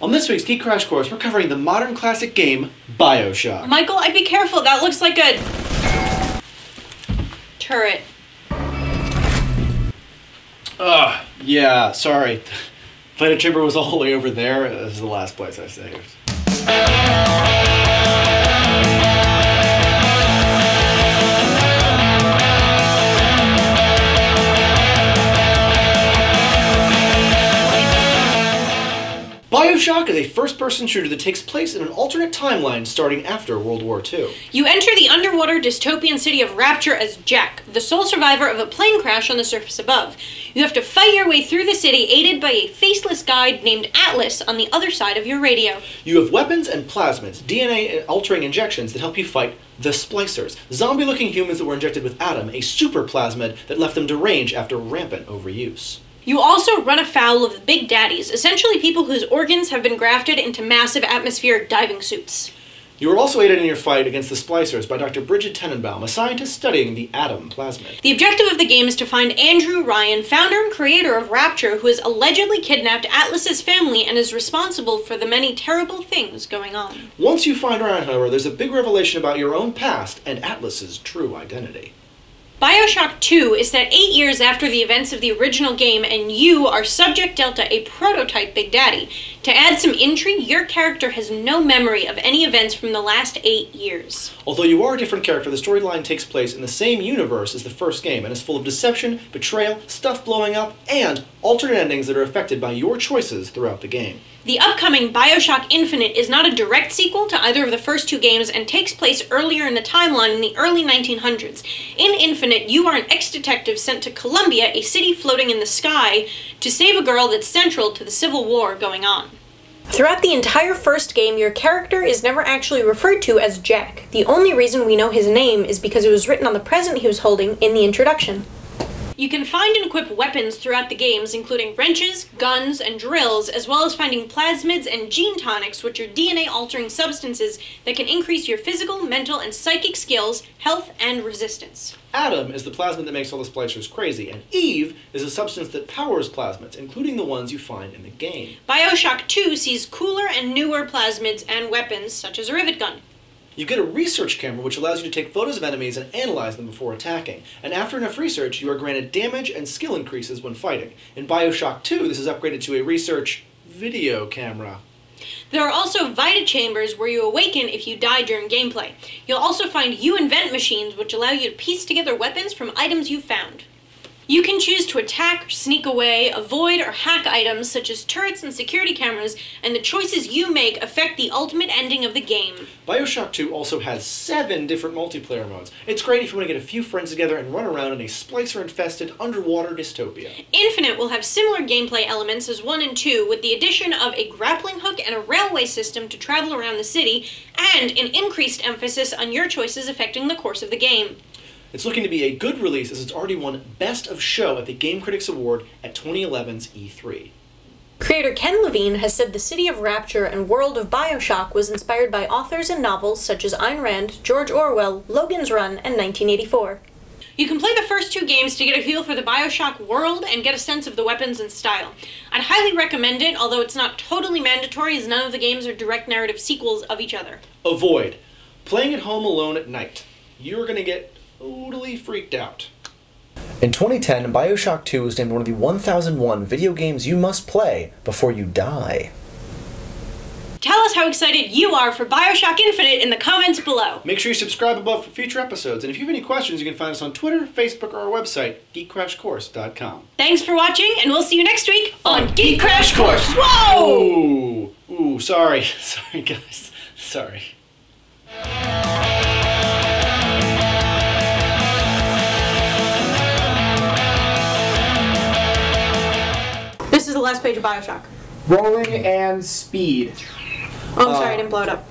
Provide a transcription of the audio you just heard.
On this week's Geek Crash Course, we're covering the modern classic game, BioShock. Michael, I'd be careful. That looks like a turret. Yeah, sorry. Fighter Chamber was all the way over there. This is the last place I saved. BioShock is a first-person shooter that takes place in an alternate timeline starting after World War II. You enter the underwater dystopian city of Rapture as Jack, the sole survivor of a plane crash on the surface above. You have to fight your way through the city, aided by a faceless guide named Atlas on the other side of your radio. You have weapons and plasmids, DNA-altering injections that help you fight the Splicers, zombie-looking humans that were injected with Adam, a super plasmid that left them deranged after rampant overuse. You also run afoul of the Big Daddies, essentially people whose organs have been grafted into massive atmospheric diving suits. You are also aided in your fight against the Splicers by Dr. Bridget Tenenbaum, a scientist studying the Adam plasmid. The objective of the game is to find Andrew Ryan, founder and creator of Rapture, who has allegedly kidnapped Atlas's family and is responsible for the many terrible things going on. Once you find Ryan, however, there's a big revelation about your own past and Atlas's true identity. BioShock 2 is set 8 years after the events of the original game, and you are Subject Delta, a prototype Big Daddy. To add some intrigue, your character has no memory of any events from the last 8 years. Although you are a different character, the storyline takes place in the same universe as the first game, and is full of deception, betrayal, stuff blowing up, and alternate endings that are affected by your choices throughout the game. The upcoming BioShock Infinite is not a direct sequel to either of the first two games and takes place earlier in the timeline in the early 1900s. In Infinite, you are an ex-detective sent to Columbia, a city floating in the sky, to save a girl that's central to the Civil War going on. Throughout the entire first game, your character is never actually referred to as Jack. The only reason we know his name is because it was written on the present he was holding in the introduction. You can find and equip weapons throughout the games, including wrenches, guns, and drills, as well as finding plasmids and gene tonics, which are DNA-altering substances that can increase your physical, mental, and psychic skills, health, and resistance. Adam is the plasmid that makes all the Splicers crazy, and Eve is a substance that powers plasmids, including the ones you find in the game. BioShock 2 sees cooler and newer plasmids and weapons, such as a rivet gun. You get a research camera which allows you to take photos of enemies and analyze them before attacking, and after enough research, you are granted damage and skill increases when fighting. In BioShock 2, this is upgraded to a research video camera. There are also Vita chambers where you awaken if you die during gameplay. You'll also find You-Invent machines which allow you to piece together weapons from items you've found. You can choose to attack, or sneak away, avoid, or hack items such as turrets and security cameras, and the choices you make affect the ultimate ending of the game. BioShock 2 also has 7 different multiplayer modes. It's great if you want to get a few friends together and run around in a Splicer-infested underwater dystopia. Infinite will have similar gameplay elements as 1 and 2, with the addition of a grappling hook and a railway system to travel around the city, and an increased emphasis on your choices affecting the course of the game. It's looking to be a good release as it's already won Best of Show at the Game Critics Award at 2011's E3. Creator Ken Levine has said the city of Rapture and world of BioShock was inspired by authors and novels such as Ayn Rand, George Orwell, Logan's Run, and 1984. You can play the first two games to get a feel for the BioShock world and get a sense of the weapons and style. I'd highly recommend it, although it's not totally mandatory as none of the games are direct narrative sequels of each other. Avoid playing at home alone at night. You're going to get totally freaked out. In 2010, BioShock 2 was named one of the 1001 video games you must play before you die. Tell us how excited you are for BioShock Infinite in the comments below. Make sure you subscribe above for future episodes, and if you have any questions, you can find us on Twitter, Facebook, or our website, geekcrashcourse.com. Thanks for watching, and we'll see you next week on Geek Crash Course. Whoa! Ooh, sorry. Sorry, guys. Sorry. This is the last page of BioShock. Rolling and speed. Oh, I'm sorry, I didn't blow it up.